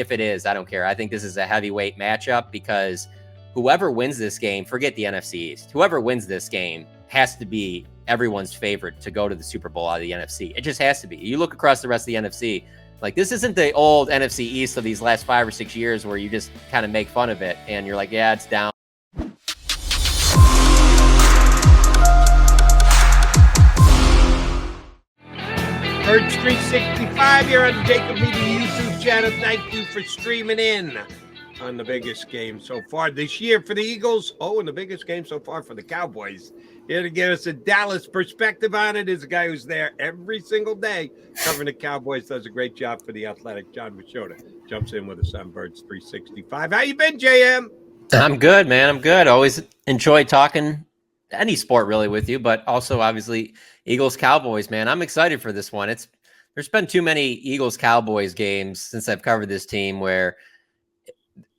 if it is, I don't care. I think this is a heavyweight matchup because whoever wins this game, forget the NFC East, whoever wins this game has to be everyone's favorite to go to the Super Bowl out of the NFC. It just has to be. You look across the rest of the NFC, like this isn't the old NFC East of these last 5 or 6 years where you just kind of make fun of it and you're like, yeah, it's down. Hurts 365 here on the JAKIB Media YouTube channel. Thank you for streaming in on the biggest game so far this year for the Eagles. And the biggest game so far for the Cowboys. Here to give us a Dallas perspective on it is a guy who's there every single day covering the Cowboys. Does a great job for the Athletic. Jon Machota jumps in with a Sunbirds 365. How you been, JM? I'm good, man. I'm good. Always enjoy talking any sport really with you, but also obviously Eagles Cowboys, man. I'm excited for this one. There's been too many Eagles Cowboys games since I've covered this team where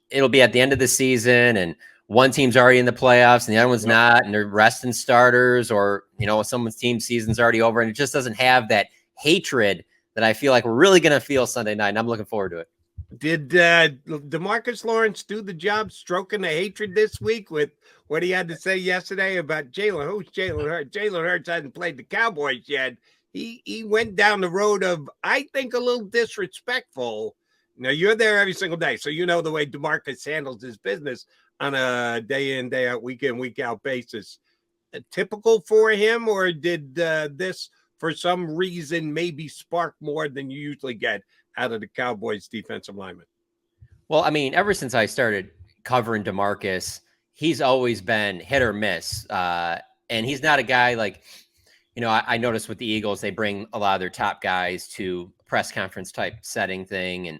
it'll be at the end of the season and one team's already in the playoffs and the other one's not, and they're resting starters, or someone's team season's already over, and it just doesn't have that hatred that I feel like we're really going to feel Sunday night, and I'm looking forward to it. Did Demarcus Lawrence do the job stroking the hatred this week with what he had to say yesterday about Jalen? Who's Jalen Hurts? Jalen Hurts hasn't played the Cowboys yet. He went down the road of, I think, a little disrespectful. Now, you're there every single day, so you know the way Demarcus handles his business on a day in, day out, week in, week out basis. Typical for him, or did this, for some reason, maybe spark more than you usually get out of the Cowboys defensive lineman? Well, I mean, ever since I started covering Demarcus, he's always been hit or miss. And he's not a guy like, I noticed with the Eagles, they bring a lot of their top guys to a press conference type setting thing. And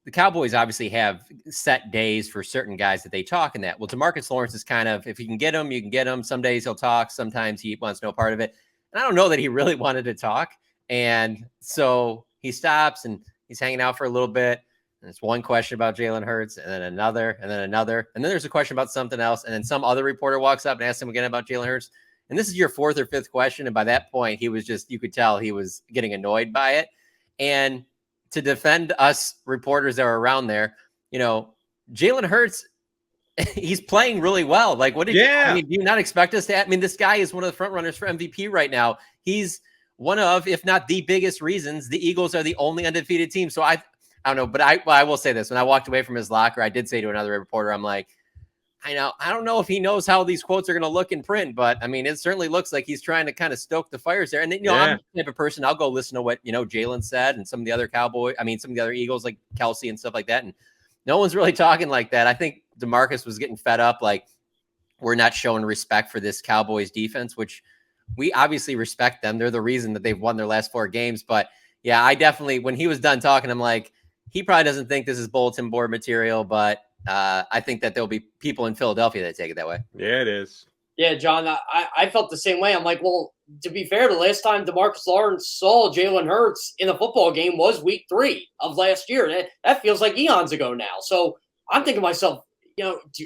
the Cowboys obviously have set days for certain guys that they talk in that. Well, Demarcus Lawrence is kind of, if you can get him, you can get him. Some days he'll talk. Sometimes he wants no part of it. And I don't know that he really wanted to talk. And so he stops and he's hanging out for a little bit. And it's one question about Jalen Hurts, and then another, and then another. And then there's a question about something else. And then some other reporter walks up and asks him again about Jalen Hurts. And this is your 4th or 5th question. And by that point, he was just, you could tell he was getting annoyed by it. And to defend us reporters that were around there, Jalen Hurts, he's playing really well. Like, what did do you not expect us to? I mean, this guy is one of the front runners for MVP right now. He's one of, if not the biggest reasons the Eagles are the only undefeated team. So I don't know, but I will say this. When I walked away from his locker, I did say to another reporter, I'm like, I don't know if he knows how these quotes are going to look in print, but I mean, it certainly looks like he's trying to kind of stoke the fires there. And then, I'm the type of person, I'll go listen to what, Jalen said and some of the other some of the other Eagles like Kelsey and stuff like that. And no one's really talking like that. I think Demarcus was getting fed up. Like, we're not showing respect for this Cowboys defense, which we obviously respect them. They're the reason that they've won their last 4 games. But yeah, I definitely, when he was done talking, I'm like, he probably doesn't think this is bulletin board material, but I think that there'll be people in Philadelphia that take it that way. Yeah, it is. Yeah, John, I felt the same way. I'm like, well, to be fair, the last time Demarcus Lawrence saw Jalen Hurts in a football game was week 3 of last year. That feels like eons ago now. So I'm thinking to myself,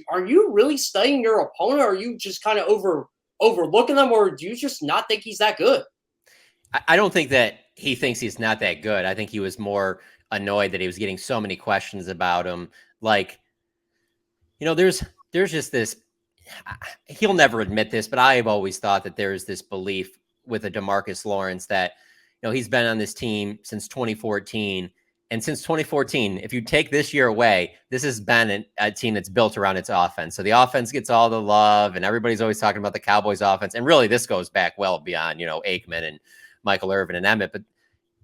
are you really studying your opponent? Or are you just kind of overlooking them, or do you just not think he's that good? I don't think that he thinks he's not that good. I think he was more annoyed that he was getting so many questions about him. Like, there's just this, he'll never admit this, but I have always thought that there's this belief with a Demarcus Lawrence that, he's been on this team since 2014. And since 2014, if you take this year away, this has been a team that's built around its offense. So the offense gets all the love, and everybody's always talking about the Cowboys offense. And really, this goes back well beyond, Aikman and Michael Irvin and Emmett. But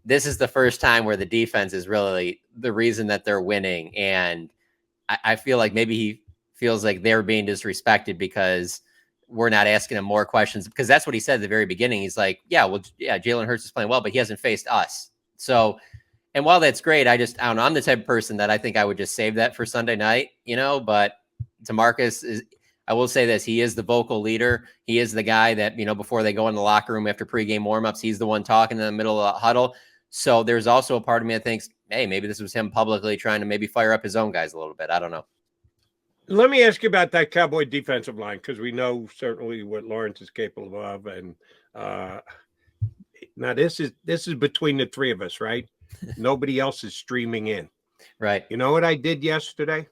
this is the first time where the defense is really the reason that they're winning. And I feel like maybe he feels like they're being disrespected because we're not asking him more questions, because that's what he said at the very beginning. He's like, Jalen Hurts is playing well, but he hasn't faced us. So, and while that's great, I don't know. I'm the type of person that I think I would just save that for Sunday night, but Demarcus is, I will say this, he is the vocal leader. He is the guy that, before they go in the locker room after pregame warmups, he's the one talking in the middle of the huddle. So there's also a part of me that thinks, hey, maybe this was him publicly trying to maybe fire up his own guys a little bit. I don't know. Let me ask you about that Cowboy defensive line, because we know certainly what Lawrence is capable of. And now this is between the 3 of us, right? Nobody else is streaming in. Right. You know what I did yesterday?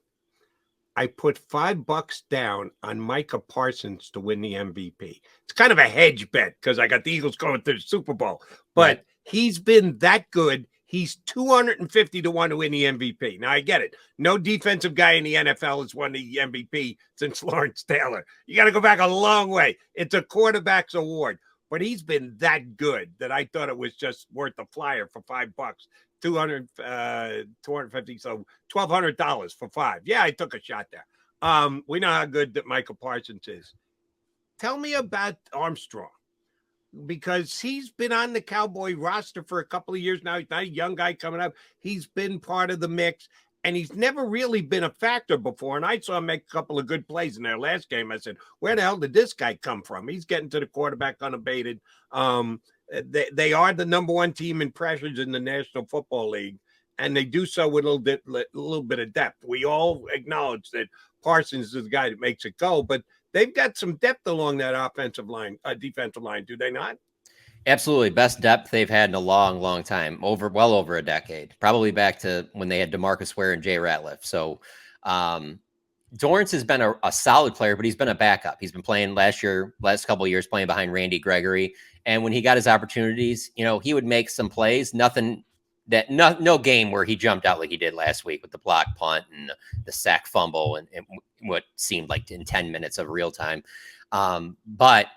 I put $5 down on Micah Parsons to win the MVP. It's kind of a hedge bet because I got the Eagles going to the Super Bowl, but Right. he's been that good. He's 250 to 1 to win the MVP. Now I get it. No defensive guy in the NFL has won the MVP since Lawrence Taylor. You got to go back a long way. It's a quarterback's award, but he's been that good that I thought it was just worth a flyer for $5. 250, so $1,200 for 5. Yeah, I took a shot there. We know how good that Michael Parsons is. Tell me about Armstrong, because he's been on the Cowboy roster for a couple of years now. He's not a young guy coming up. He's been part of the mix, and he's never really been a factor before. And I saw him make a couple of good plays in their last game. I said, where the hell did this guy come from? He's getting to the quarterback unabated. They are the number one team in pressures in the National Football League, and they do so with a little bit of depth. We all acknowledge that Parsons is the guy that makes it go, but they've got some depth along that defensive line, do they not? Absolutely. Best depth they've had in a long, long time, well over a decade, probably back to when they had DeMarcus Ware and Jay Ratliff. So Dorrance has been a solid player, but he's been a backup. He's been playing last couple of years, playing behind Randy Gregory. And when he got his opportunities, he would make some plays, no game where he jumped out like he did last week with the block punt and the sack fumble and what seemed like in 10 minutes of real time. But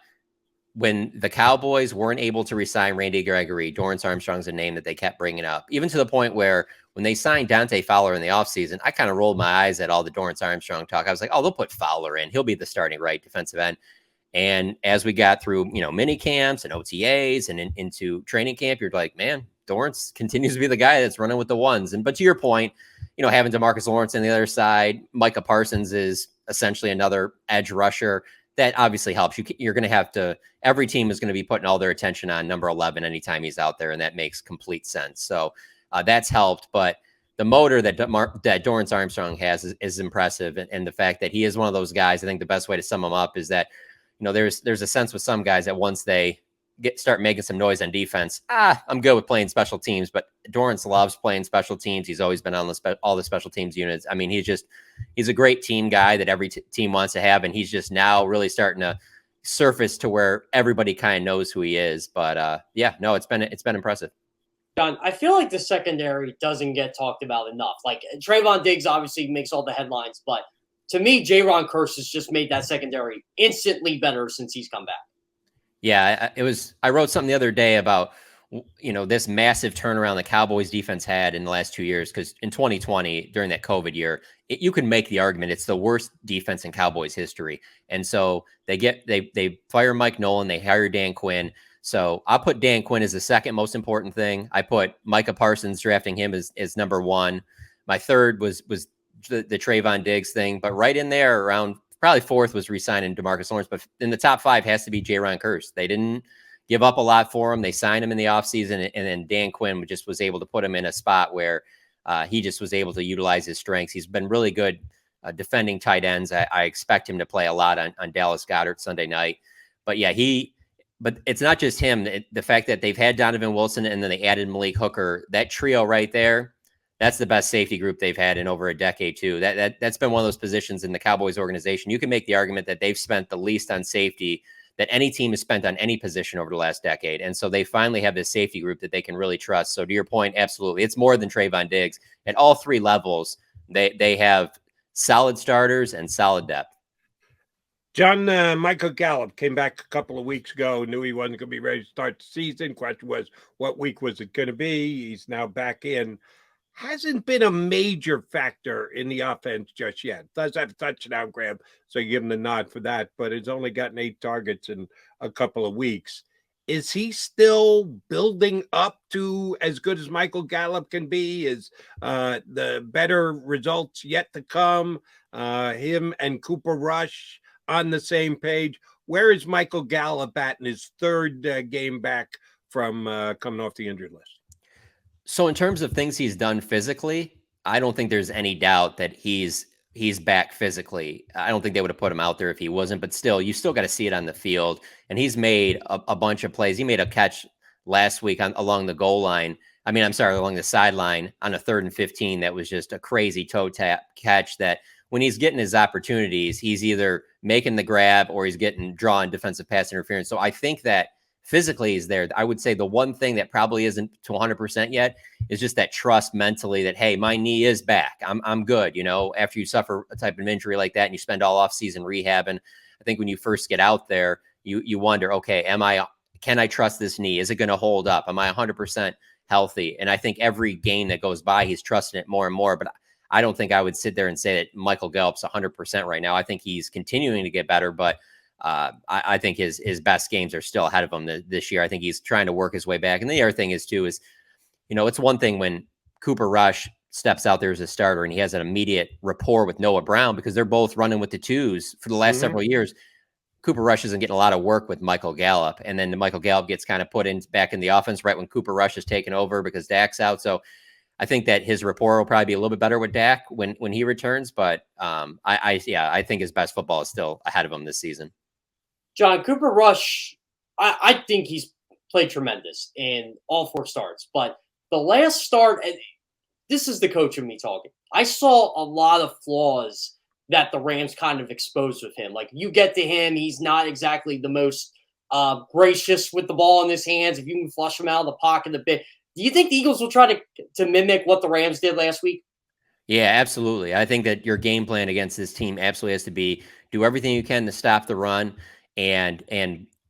when the Cowboys weren't able to re-sign Randy Gregory, Dorrance Armstrong's a name that they kept bringing up, even to the point where when they signed Dante Fowler in the offseason, I kind of rolled my eyes at all the Dorrance Armstrong talk. I was like, oh, they'll put Fowler in. He'll be the starting right defensive end. And as we got through, mini camps and OTAs and into training camp, you're like, man, Dorrance continues to be the guy that's running with the ones. But to your point, having DeMarcus Lawrence on the other side, Micah Parsons is essentially another edge rusher. That obviously helps. You're going to have to, every team is going to be putting all their attention on number 11 anytime he's out there, and that makes complete sense. So that's helped. But the motor that Dorrance Armstrong has is impressive. And the fact that he is one of those guys, I think the best way to sum him up is that, there's a sense with some guys that once they start making some noise on defense, I'm good with playing special teams, but Dorrance loves playing special teams. He's always been on all the special teams units. I mean, he's a great team guy that every team wants to have. And he's just now really starting to surface to where everybody kind of knows who he is. But it's been impressive. John, I feel like the secondary doesn't get talked about enough. Like Trayvon Diggs obviously makes all the headlines, but to me, Jaron Kearse has just made that secondary instantly better since he's come back. Yeah, I wrote something the other day about, this massive turnaround the Cowboys defense had in the last 2 years. Because in 2020, during that COVID year, you can make the argument it's the worst defense in Cowboys history. And so they fire Mike Nolan, they hire Dan Quinn. So I put Dan Quinn as the second most important thing. I put Micah Parsons, drafting him as number one. My third was the Trayvon Diggs thing, but right in there around probably fourth was re-signing DeMarcus Lawrence, but in the top 5 has to be Jaron Kearse. They didn't give up a lot for him. They signed him in the offseason, and then Dan Quinn just was able to put him in a spot where he just was able to utilize his strengths. He's been really good defending tight ends. I expect him to play a lot on Dallas Goedert Sunday night. But yeah, but it's not just him. The fact that they've had Donovan Wilson and then they added Malik Hooker, that trio right there, that's the best safety group they've had in over a decade too. That's been one of those positions in the Cowboys organization. You can make the argument that they've spent the least on safety that any team has spent on any position over the last decade. And so they finally have this safety group that they can really trust. So to your point, absolutely. It's more than Trayvon Diggs. At all 3 levels, they have solid starters and solid depth. John, Michael Gallup came back a couple of weeks ago, knew he wasn't going to be ready to start the season. Question was, what week was it going to be? He's now back in. Hasn't been a major factor in the offense just yet. Does have a touchdown grab, so you give him the nod for that, but it's only gotten 8 targets in a couple of weeks. Is he still building up to as good as Michael Gallup can be? Is the better results yet to come? Him and Cooper Rush on the same page? Where is Michael Gallup at in his 3rd game back from coming off the injured list? So in terms of things he's done physically, I don't think there's any doubt that he's back physically. I don't think they would have put him out there if he wasn't, but still, you still got to see it on the field. And he's made a bunch of plays. He made a catch last week along the goal line. I mean, I'm sorry, along the sideline on a 3rd and 15. That was just a crazy toe tap catch that when he's getting his opportunities, he's either making the grab or he's getting drawn defensive pass interference. So I think that physically he's there. I would say the one thing that probably isn't to 100% yet is just that trust mentally that, hey, my knee is back. I'm good. You know, after you suffer a type of injury like that and you spend all off season rehabbing, I think when you first get out there, you wonder, okay, can I trust this knee? Is it going to hold up? Am I 100% healthy? And I think every game that goes by, he's trusting it more and more. But I don't think I would sit there and say that Michael Gallup's 100% right now. I think he's continuing to get better, but I think his best games are still ahead of him this year. I think he's trying to work his way back. And the other thing is, you know, it's one thing when Cooper Rush steps out there as a starter and he has an immediate rapport with Noah Brown because they're both running with the twos for the last several years. Cooper Rush isn't getting a lot of work with Michael Gallup. And then Michael Gallup gets kind of put back in the offense right when Cooper Rush is taken over because Dak's out. So I think that his rapport will probably be a little bit better with Dak when he returns. But I think his best football is still ahead of him this season. John, Cooper Rush, I think he's played tremendous in all 4 starts. But the last start, and this is the coach of me talking, I saw a lot of flaws that the Rams kind of exposed with him. Like, you get to him, he's not exactly the most gracious with the ball in his hands. If you can flush him out of the pocket a bit. Do you think the Eagles will try to mimic what the Rams did last week? Yeah, absolutely. I think that your game plan against this team absolutely has to be do everything you can to stop the run. And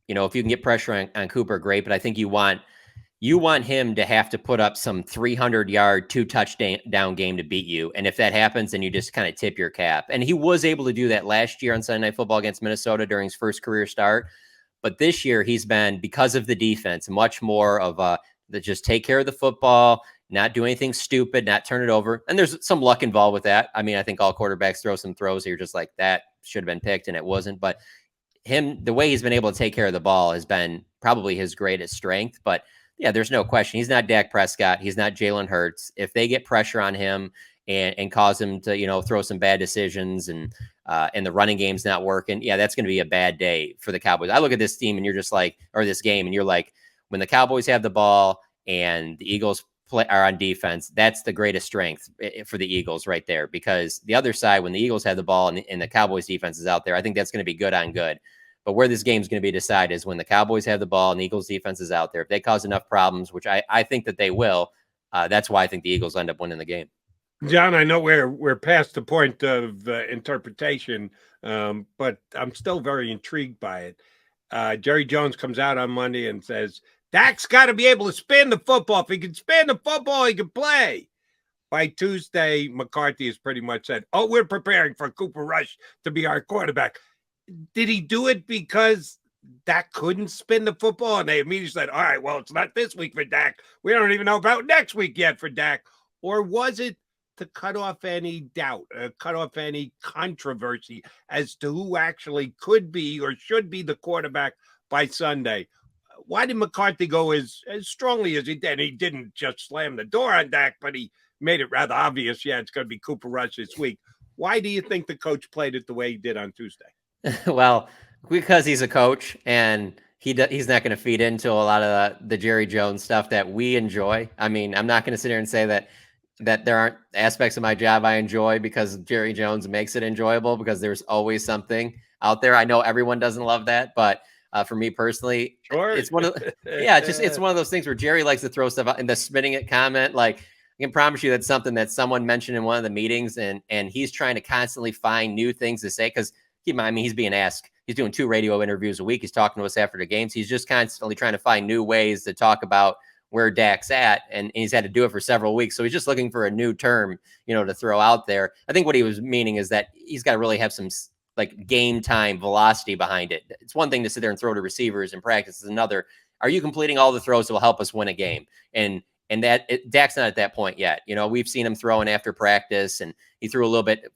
you know, if you can get pressure on Cooper, great. But I think you want him to have to put up some 300-yard, 2-touchdown game to beat you. And if that happens, then you just kind of tip your cap. And he was able to do that last year on Sunday Night Football against Minnesota during his first career start. But this year he's been, because of the defense, much more of just take care of the football, not do anything stupid, not turn it over. And there's some luck involved with that. I mean, I think all quarterbacks throw some throws that you're just like, that should have been picked and it wasn't. But the way he's been able to take care of the ball has been probably his greatest strength. But yeah, there's no question. He's not Dak Prescott. He's not Jalen Hurts. If they get pressure on him and cause him to, you know, throw some bad decisions and the running game's not working, yeah, that's going to be a bad day for the Cowboys. I look at this team and you're just like, or this game, and you're like, when the Cowboys have the ball and the Eagles are on defense, that's the greatest strength for the Eagles right there. Because the other side, when the Eagles have the ball and the Cowboys defense is out there, I think that's going to be good on good. But where this game is going to be decided is when the Cowboys have the ball and the Eagles defense is out there. If they cause enough problems, which I think that they will, that's why I think the Eagles end up winning the game. John, I know we're past the point of interpretation, but I'm still very intrigued by it. Jerry Jones comes out on Monday and says, Dak's got to be able to spin the football. If he can spin the football, he can play. By Tuesday, McCarthy has pretty much said, oh, we're preparing for Cooper Rush to be our quarterback. Did he do it because Dak couldn't spin the football? And they immediately said, all right, well, it's not this week for Dak. We don't even know about next week yet for Dak. Or was it to cut off any doubt, cut off any controversy as to who actually could be or should be the quarterback by Sunday? Why did McCarthy go as strongly as he did? He didn't just slam the door on Dak, but he made it rather obvious, yeah, it's going to be Cooper Rush this week. Why do you think the coach played it the way he did on Tuesday? Well, because he's a coach and he's not going to feed into a lot of the Jerry Jones stuff that we enjoy. I mean, I'm not going to sit here and say that there aren't aspects of my job I enjoy because Jerry Jones makes it enjoyable, because there's always something out there. I know everyone doesn't love that, but for me personally, sure. It's one of it's one of those things where Jerry likes to throw stuff out, and the spinning it comment, like, I can promise you that's something that someone mentioned in one of the meetings, and he's trying to constantly find new things to say, because keep in mind, I mean, he's being asked. He's doing 2 radio interviews a week. He's talking to us after the games. He's just constantly trying to find new ways to talk about where Dak's at, and he's had to do it for several weeks. So he's just looking for a new term, you know, to throw out there. I think what he was meaning is that he's got to really have some like game time velocity behind it. It's one thing to sit there and throw to receivers in practice. It's another, are you completing all the throws that will help us win a game? And Dak's not at that point yet. You know, we've seen him throwing after practice, and he threw a little bit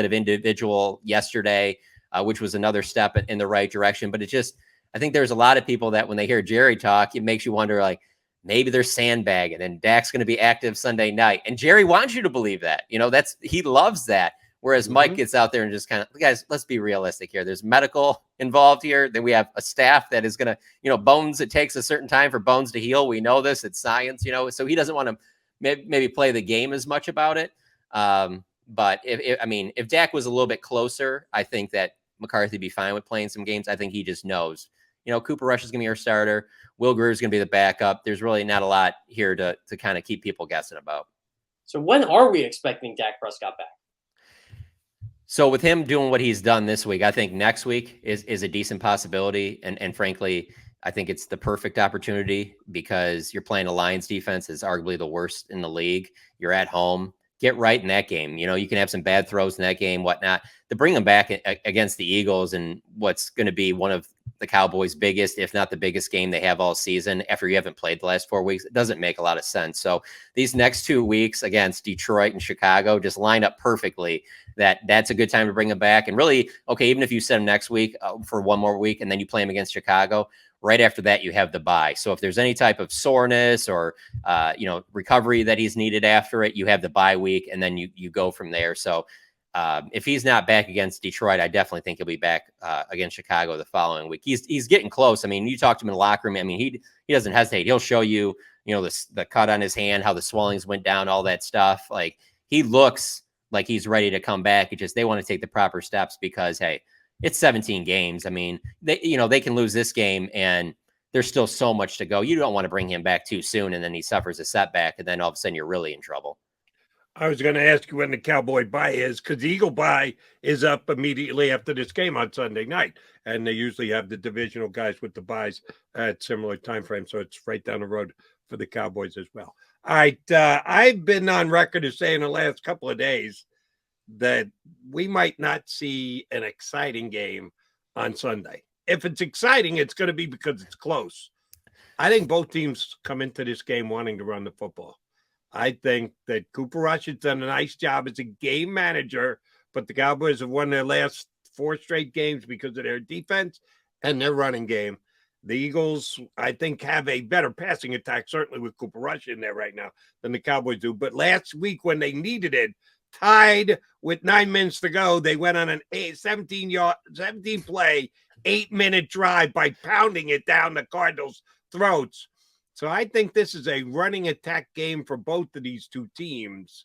of individual yesterday, which was another step in the right direction. But I think there's a lot of people that when they hear Jerry talk, it makes you wonder, like, maybe they're sandbagging and Dak's going to be active Sunday night. And Jerry wants you to believe that, you know, he loves that. Whereas Mike gets out there and just kind of, guys, let's be realistic here. There's medical involved here. Then we have a staff that is going to, bones, it takes a certain time for bones to heal. We know this, it's science, so he doesn't want to maybe play the game as much about it. But if Dak was a little bit closer, I think that McCarthy would be fine with playing some games. I think he just knows, Cooper Rush is going to be our starter. Will Greer is going to be the backup. There's really not a lot here to kind of keep people guessing about. So when are we expecting Dak Prescott back? So with him doing what he's done this week, I think next week is a decent possibility. And frankly, I think it's the perfect opportunity because you're playing a Lions defense is arguably the worst in the league. You're at home. Get right in that game. You can have some bad throws in that game, whatnot. To bring them back against the Eagles and what's going to be one of the Cowboys' biggest, if not the biggest game they have all season after you haven't played the last 4 weeks, it doesn't make a lot of sense. So these next 2 weeks against Detroit and Chicago just line up perfectly. That's a good time to bring them back. And really, okay, even if you set them next week for one more week and then you play them against Chicago, right after that, you have the bye. So if there's any type of soreness or, recovery that he's needed after it, you have the bye week and then you go from there. So if he's not back against Detroit, I definitely think he'll be back against Chicago the following week. He's getting close. I mean, you talk to him in the locker room. I mean, he doesn't hesitate. He'll show you, the cut on his hand, how the swellings went down, all that stuff. Like he looks like he's ready to come back. It just, they want to take the proper steps because, hey, it's 17 games. I mean, they can lose this game and there's still so much to go. You don't want to bring him back too soon and then he suffers a setback and then all of a sudden you're really in trouble. I was going to ask you when the Cowboy bye is because the Eagle bye is up immediately after this game on Sunday night. And they usually have the divisional guys with the byes at similar time frames. So it's right down the road for the Cowboys as well. All right. I've been on record as saying the last couple of days that we might not see an exciting game on Sunday. If it's exciting, it's going to be because it's close. I think both teams come into this game wanting to run the football. I think that Cooper Rush has done a nice job as a game manager, but the Cowboys have won their last 4 straight games because of their defense and their running game. The Eagles, I think, have a better passing attack, certainly with Cooper Rush in there right now, than the Cowboys do. But last week when they needed it, tied with 9 minutes to go, they went on an 17-play, 8-minute drive by pounding it down the Cardinals' throats. So I think this is a running attack game for both of these two teams.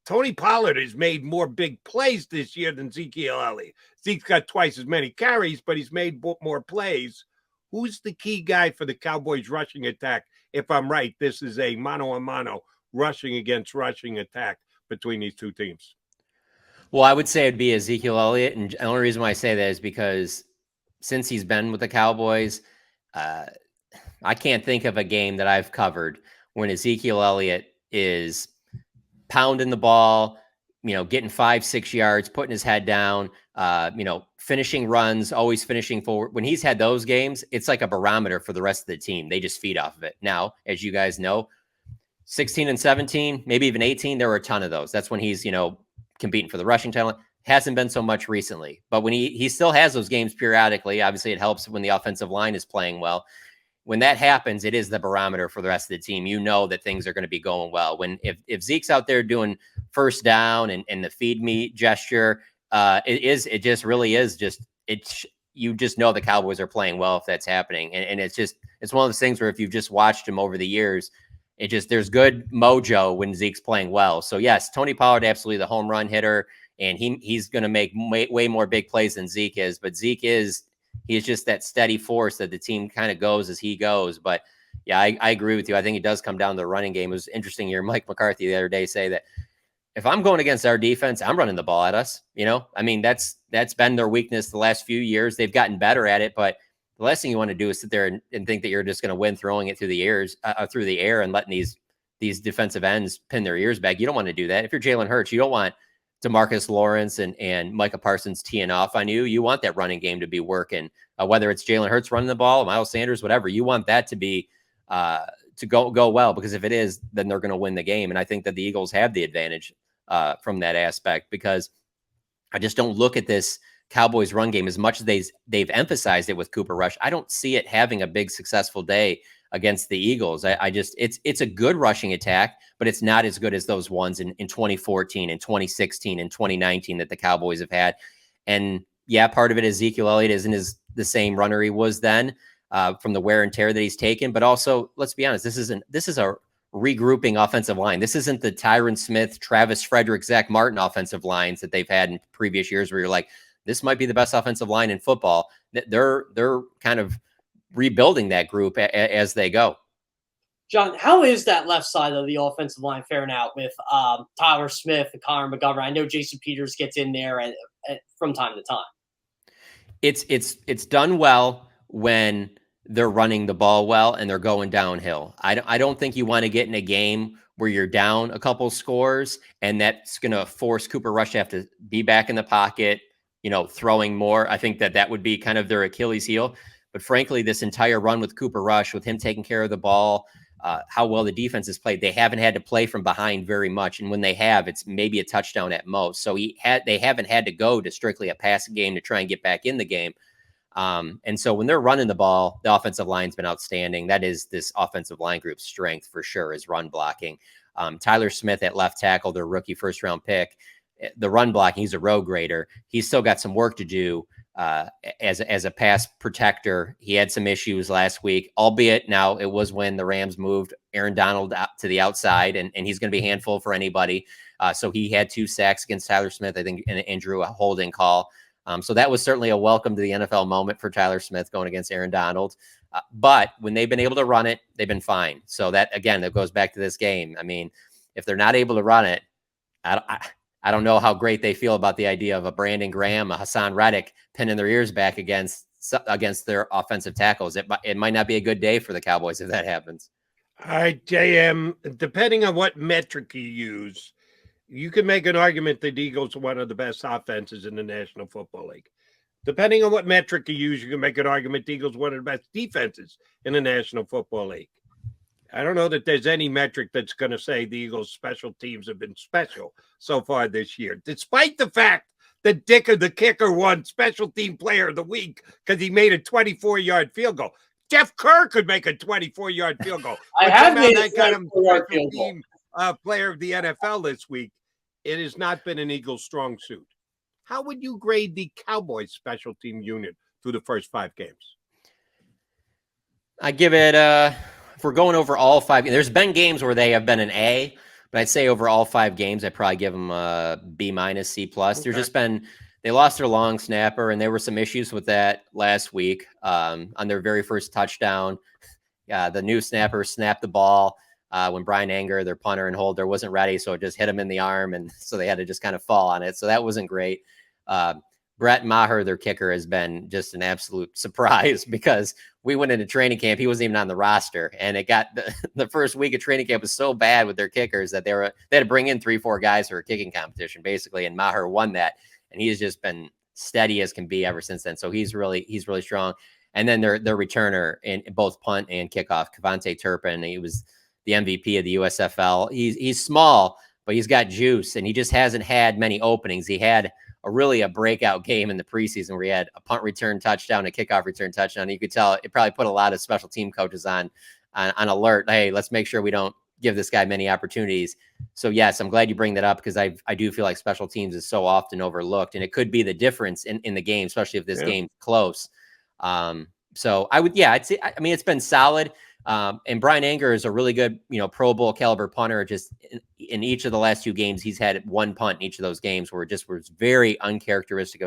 Tony Pollard has made more big plays this year than Ezekiel Elliott. Zeke's got twice as many carries, but he's made more plays. Who's the key guy for the Cowboys rushing attack? If I'm right, this is a mano-a-mano rushing against rushing attack between these two teams. Well, I would say it'd be Ezekiel Elliott. And the only reason why I say that is because since he's been with the Cowboys, I can't think of a game that I've covered when Ezekiel Elliott is pounding the ball, getting 5-6 yards, putting his head down, finishing runs, always finishing forward. When he's had those games, it's like a barometer for the rest of the team. They just feed off of it. Now, as you guys know, 16 and 17, maybe even 18, there were a ton of those. That's when he's, competing for the rushing talent. Hasn't been so much recently, but when he still has those games periodically, obviously it helps when the offensive line is playing well. When that happens, it is the barometer for the rest of the team. You know that things are going to be going well. If Zeke's out there doing first down and the feed me gesture, you just know the Cowboys are playing well if that's happening. And it's one of those things where if you've just watched him over the years, there's good mojo when Zeke's playing well. So yes, Tony Pollard, absolutely the home run hitter, and he's going to make way more big plays than Zeke is. But he's just that steady force that the team kind of goes as he goes. But yeah, I agree with you. I think it does come down to the running game. It was interesting to hear Mike McCarthy the other day say that if I'm going against our defense, I'm running the ball at us. I mean, that's been their weakness the last few years. They've gotten better at it, but the last thing you want to do is sit there and think that you're just going to win throwing it through the air and letting these defensive ends pin their ears back. You don't want to do that. If you're Jalen Hurts, you don't want Demarcus Lawrence and Micah Parsons teeing off on you. You want that running game to be working, whether it's Jalen Hurts running the ball, Miles Sanders, whatever. You want that to be to go well, because if it is, then they're going to win the game. And I think that the Eagles have the advantage from that aspect, because I just don't look at this Cowboys run game as much as they've emphasized it with Cooper Rush. I don't see it having a big successful day against the Eagles. It's a good rushing attack, but it's not as good as those ones in 2014 and 2016 and 2019 that the Cowboys have had. And yeah, part of it is Ezekiel Elliott isn't the same runner he was then from the wear and tear that he's taken. But also, let's be honest, this is a regrouping offensive line. This isn't the Tyron Smith, Travis Frederick, Zach Martin offensive lines that they've had in previous years where you're like, this might be the best offensive line in football. They're kind of rebuilding that group as they go. John, how is that left side of the offensive line faring out with Tyler Smith and Connor McGovern? I know Jason Peters gets in there from time to time. It's done well when they're running the ball well and they're going downhill. I don't think you want to get in a game where you're down a couple scores and that's going to force Cooper Rush to have to be back in the pocket, throwing more. I think that would be kind of their Achilles heel. But frankly, this entire run with Cooper Rush, with him taking care of the ball, how well the defense has played, they haven't had to play from behind very much. And when they have, it's maybe a touchdown at most. So they haven't had to go to strictly a passing game to try and get back in the game. And so when they're running the ball, the offensive line's been outstanding. That is this offensive line group's strength for sure, is run blocking. Tyler Smith at left tackle, their rookie first round pick, the run blocking, he's a road grader. He's still got some work to do as a pass protector. He had some issues last week, albeit now it was when the Rams moved Aaron Donald out to the outside, and he's going to be a handful for anybody. So he had 2 sacks against Tyler Smith, I think, and drew a holding call. So that was certainly a welcome to the NFL moment for Tyler Smith going against Aaron Donald. But when they've been able to run it, they've been fine. So that goes back to this game. I mean, if they're not able to run it, I don't know how great they feel about the idea of a Brandon Graham, a Hassan Reddick pinning their ears back against their offensive tackles. It might not be a good day for the Cowboys if that happens. All right, JM, depending on what metric you use, you can make an argument that the Eagles are one of the best offenses in the National Football League. Depending on what metric you use, you can make an argument the Eagles are one of the best defenses in the National Football League. I don't know that there's any metric that's going to say the Eagles' special teams have been special so far this year, despite the fact that Dicker, the kicker, won Special Team Player of the Week because he made a 24-yard field goal. Jeff Kerr could make a 24-yard field goal. I have made that kind of special team player of the NFL this week. It has not been an Eagles' strong suit. How would you grade the Cowboys special team unit through the first 5 games? I give it, if we're going over all 5, there's been games where they have been an A, but I'd say over all 5 games, I'd probably give them a B-, C+. Okay. There's just been, they lost their long snapper, and there were some issues with that last week on their very first touchdown. The new snapper snapped the ball when Brian Anger, their punter and holder, wasn't ready, so it just hit him in the arm, and so they had to just kind of fall on it. So that wasn't great. Brett Maher, their kicker, has been just an absolute surprise because we went into training camp. He wasn't even on the roster, and it got the first week of training camp was so bad with their kickers that they had to bring in 3-4 guys for a kicking competition, basically. And Maher won that, and he has just been steady as can be ever since then. So he's really strong. And then their returner in both punt and kickoff, Kevontae Turpin, he was the MVP of the USFL. He's small, but he's got juice, and he just hasn't had many openings. He had a breakout game in the preseason where he had a punt return touchdown, a kickoff return touchdown. You could tell it probably put a lot of special team coaches on alert. Hey, let's make sure we don't give this guy many opportunities. So yes, I'm glad you bring that up because I do feel like special teams is so often overlooked, and it could be the difference in the game, especially if this game's close. So I'd say, I mean, it's been solid. And Brian Anger is a really good, Pro Bowl caliber punter. Just in each of the last 2 games, he's had 1 punt in each of those games where it just was very uncharacteristic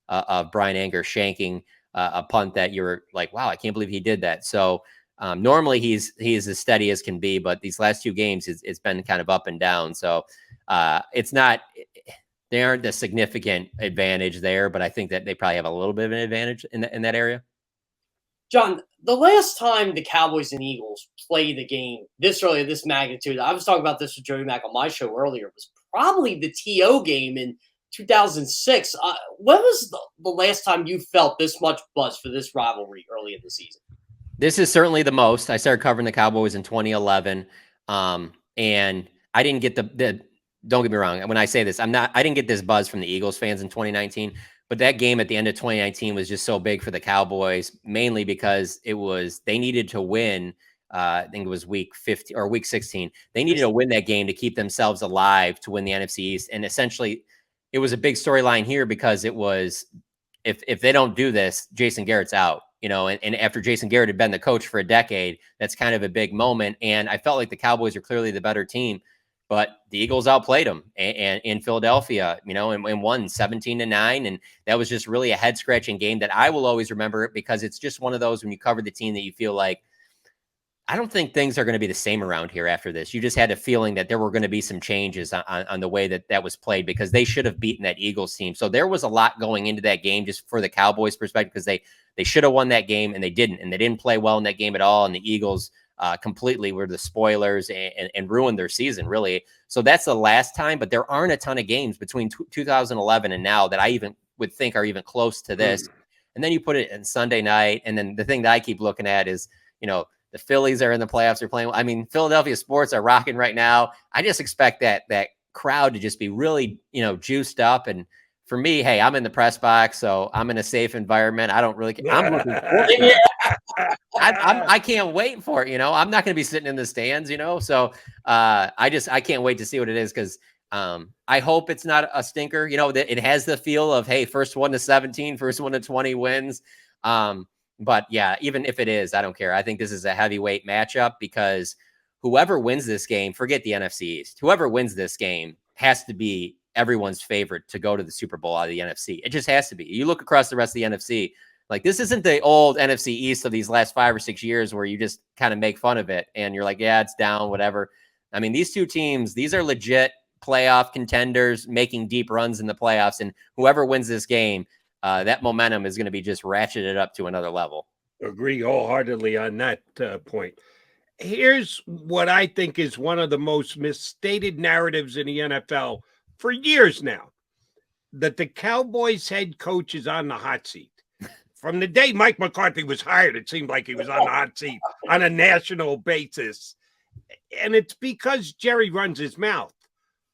of Brian Anger shanking a punt that you're like, wow, I can't believe he did that. So normally he's as steady as can be, but these last 2 games, it's been kind of up and down. So they aren't a significant advantage there, but I think that they probably have a little bit of an advantage in that area. John, the last time the Cowboys and Eagles played the game this early, this magnitude, I was talking about this with Jody Mack on my show earlier, was probably the TO game in 2006. When was the last time you felt this much buzz for this rivalry early in the season? This is certainly the most. I started covering the Cowboys in 2011, and I didn't get the don't get me wrong. When I say this, I didn't get this buzz from the Eagles fans in 2019. But that game at the end of 2019 was just so big for the Cowboys, mainly because they needed to win I think it was week 15 or week 16. They needed to win that game to keep themselves alive to win the NFC East. And essentially, it was a big storyline here because it was if they don't do this, Jason Garrett's out. And after Jason Garrett had been the coach for a decade, that's kind of a big moment. And I felt like the Cowboys are clearly the better team, but the Eagles outplayed them and in Philadelphia, and won 17-9. And that was just really a head scratching game that I will always remember it because it's just one of those when you cover the team that you feel like, I don't think things are going to be the same around here after this. You just had a feeling that there were going to be some changes on the way that was played because they should have beaten that Eagles team. So there was a lot going into that game just for the Cowboys perspective because they should have won that game and they didn't play well in that game at all. And the Eagles completely were the spoilers and ruined their season really. So that's the last time, but there aren't a ton of games between 2011 and now that I even would think are even close to this. And then you put it in Sunday night. And then the thing that I keep looking at is, the Phillies are in the playoffs. They're playing. I mean, Philadelphia sports are rocking right now. I just expect that crowd to just be really, juiced up. And for me, hey, I'm in the press box, so I'm in a safe environment. I don't really. I'm looking. I can't wait for it. I'm not going to be sitting in the stands. So I can't wait to see what it is because I hope it's not a stinker. That it has the feel of hey, first one to 17, first one to 20 wins. But yeah, even if it is, I don't care. I think this is a heavyweight matchup because whoever wins this game, forget the NFC East. Whoever wins this game has to be everyone's favorite to go to the Super Bowl out of the NFC. It just has to be. You look across the rest of the NFC, like this isn't the old NFC East of these last 5 or 6 years where you just kind of make fun of it and you're like, yeah, it's down, whatever. I mean, these two teams, these are legit playoff contenders making deep runs in the playoffs. And whoever wins this game, that momentum is going to be just ratcheted up to another level. Agree wholeheartedly on that point. Here's what I think is one of the most misstated narratives in the NFL for years now, that the Cowboys head coach is on the hot seat. From the day Mike McCarthy was hired, it seemed like he was on the hot seat on a national basis. And it's because Jerry runs his mouth.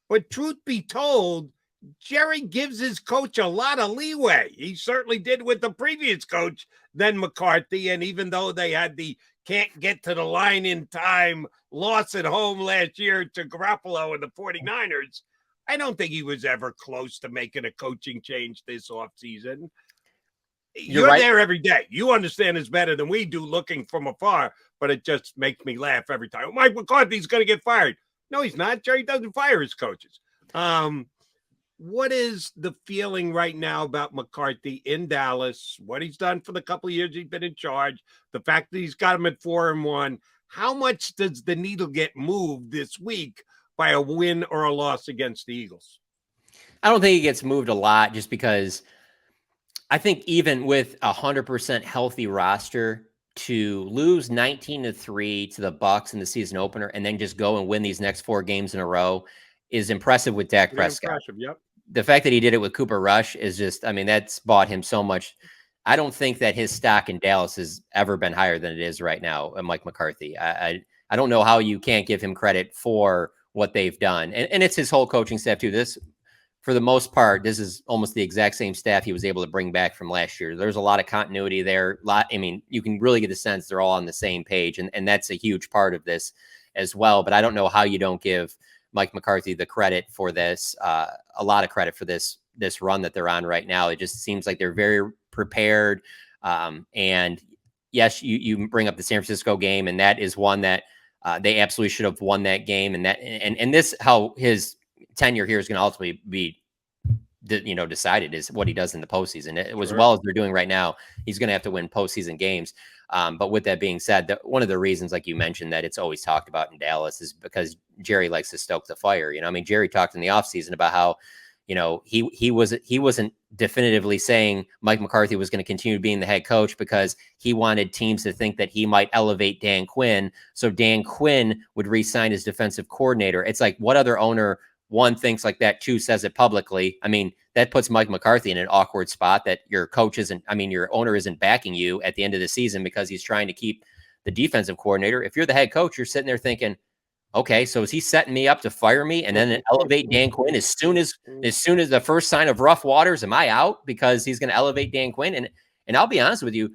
But truth be told, Jerry gives his coach a lot of leeway. He certainly did with the previous coach, then McCarthy. And even though they had the can't get to the line in time loss at home last year to Garoppolo and the 49ers, I don't think he was ever close to making a coaching change this offseason. You're right. There every day. You understand this better than we do looking from afar, but it just makes me laugh every time. Mike McCarthy's going to get fired. No, he's not. Jerry doesn't fire his coaches. What is the feeling right now about McCarthy in Dallas? What he's done for the couple of years he's been in charge, the fact that he's got him at 4-1. How much does the needle get moved this week by a win or a loss against the Eagles? I don't think it gets moved a lot just because I think even with 100% healthy roster, to lose 19-3 to the Bucs in the season opener and then just go and win these next 4 games in a row is impressive with Dak Prescott. Yep. The fact that he did it with Cooper Rush is just, I mean, that's bought him so much. I don't think that his stock in Dallas has ever been higher than it is right now. Mike McCarthy. I don't know how you can't give him credit for what they've done. And it's his whole coaching staff too. This, for the most part, this is almost the exact same staff he was able to bring back from last year. There's a lot of continuity there. I mean, you can really get the sense they're all on the same page. And that's a huge part of this as well. But I don't know how you don't give Mike McCarthy the credit for this, a lot of credit for this run that they're on right now. It just seems like they're very prepared. And yes, you bring up the San Francisco game, and that is one that they absolutely should have won that game. And that and this how his tenure here is going to ultimately be decided is what he does in the postseason. As well as they're doing right now, he's going to have to win postseason games. But with that being said, one of the reasons, like you mentioned, that it's always talked about in Dallas is because Jerry likes to stoke the fire. I mean, Jerry talked in the offseason about how, he wasn't definitively saying Mike McCarthy was going to continue being the head coach because he wanted teams to think that he might elevate Dan Quinn. So Dan Quinn would re-sign his defensive coordinator. It's like, what other owner, one, thinks like that, two, says it publicly? I mean, that puts Mike McCarthy in an awkward spot that your owner isn't backing you at the end of the season because he's trying to keep the defensive coordinator. If you're the head coach, you're sitting there thinking, okay, so is he setting me up to fire me and then elevate Dan Quinn as soon as the first sign of rough waters? Am I out because he's going to elevate Dan Quinn? And I'll be honest with you,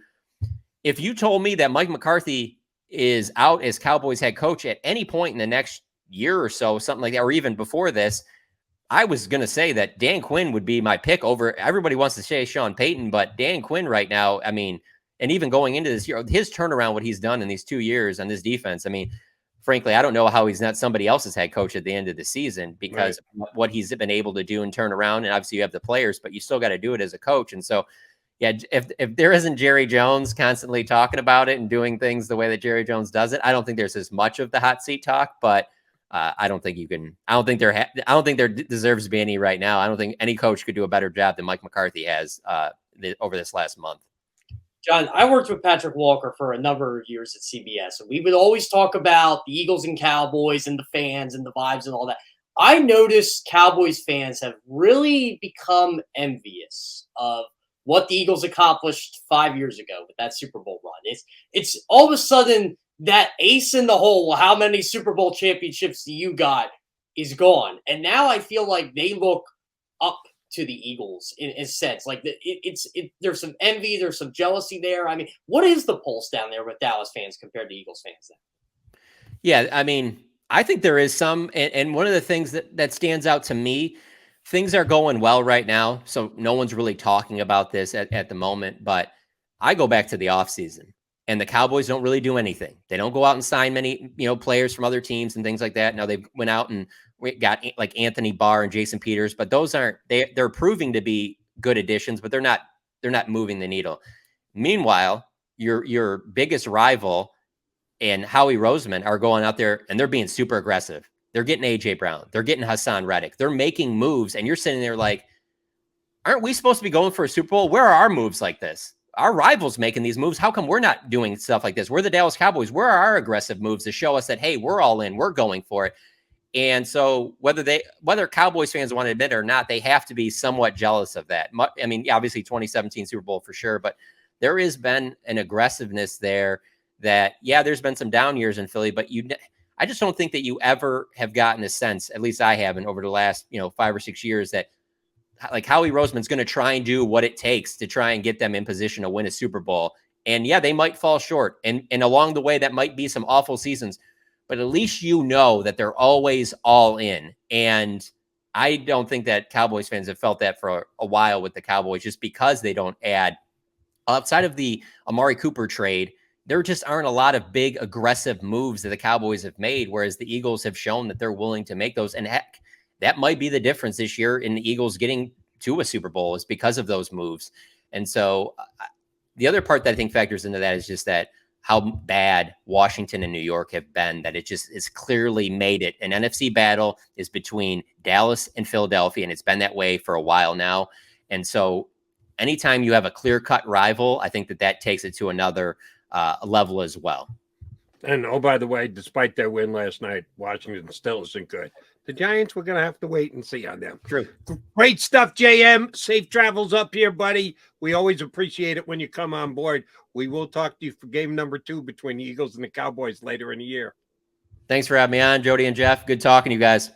if you told me that Mike McCarthy is out as Cowboys head coach at any point in the next year or so, something like that, or even before this, I was going to say that Dan Quinn would be my pick over. Everybody wants to say Sean Payton, but Dan Quinn right now, I mean, and even going into this year, his turnaround, what he's done in these 2 years on this defense, I mean, frankly, I don't know how he's not somebody else's head coach at the end of the season, because what he's been able to do and turn around. And obviously you have the players, but you still got to do it as a coach. And so, yeah, if there isn't Jerry Jones constantly talking about it and doing things the way that Jerry Jones does it, I don't think there's as much of the hot seat talk, but I don't think you can. I don't think there deserves to be any right now. I don't think any coach could do a better job than Mike McCarthy has over this last month. John, I worked with Patrick Walker for a number of years at CBS, and we would always talk about the Eagles and Cowboys and the fans and the vibes and all that. I noticed Cowboys fans have really become envious of what the Eagles accomplished 5 years ago with that Super Bowl run. It's all of a sudden that ace in the hole, how many Super Bowl championships do you got, is gone. And now I feel like they look up to the Eagles in a sense. Like there's some envy, there's some jealousy there. I mean, what is the pulse down there with Dallas fans compared to Eagles fans then? Yeah, I mean, I think there is some, and one of the things that stands out to me, things are going well right now, so no one's really talking about this at the moment, but I go back to the offseason, and the Cowboys don't really do anything. They don't go out and sign many, players from other teams and things like that. Now they went out and got like Anthony Barr and Jason Peters, but those aren't, they're proving to be good additions, but they're not moving the needle. Meanwhile, your biggest rival and Howie Roseman are going out there and they're being super aggressive. They're getting AJ Brown. They're getting Hassan Reddick. They're making moves. And you're sitting there like, aren't we supposed to be going for a Super Bowl? Where are our moves like this? Our rivals making these moves. How come we're not doing stuff like this? We're the Dallas Cowboys. Where are our aggressive moves to show us that, hey, we're all in, we're going for it. And so whether Cowboys fans want to admit it or not, they have to be somewhat jealous of that. I mean, obviously 2017 Super Bowl for sure, but there has been an aggressiveness there that, yeah, there's been some down years in Philly, but I just don't think that you ever have gotten a sense, at least I haven't over the last, 5 or 6 years, that like Howie Roseman's going to try and do what it takes to try and get them in position to win a Super Bowl. And yeah, they might fall short. And along the way, that might be some awful seasons, but at least that they're always all in. And I don't think that Cowboys fans have felt that for a while with the Cowboys, just because they don't add, outside of the Amari Cooper trade, there just aren't a lot of big aggressive moves that the Cowboys have made, whereas the Eagles have shown that they're willing to make those. And heck, that might be the difference this year in the Eagles getting to a Super Bowl, is because of those moves. And so the other part that I think factors into that is just that how bad Washington and New York have been, that it just is clearly made it. An NFC battle is between Dallas and Philadelphia, and it's been that way for a while now. And so anytime you have a clear-cut rival, I think that takes it to another level as well. And oh, by the way, despite their win last night, Washington still isn't good. The Giants, we're going to have to wait and see on them. True. Great stuff, JM. Safe travels up here, buddy. We always appreciate it when you come on board. We will talk to you for game number 2 between the Eagles and the Cowboys later in the year. Thanks for having me on, Jody and Jeff. Good talking to you guys.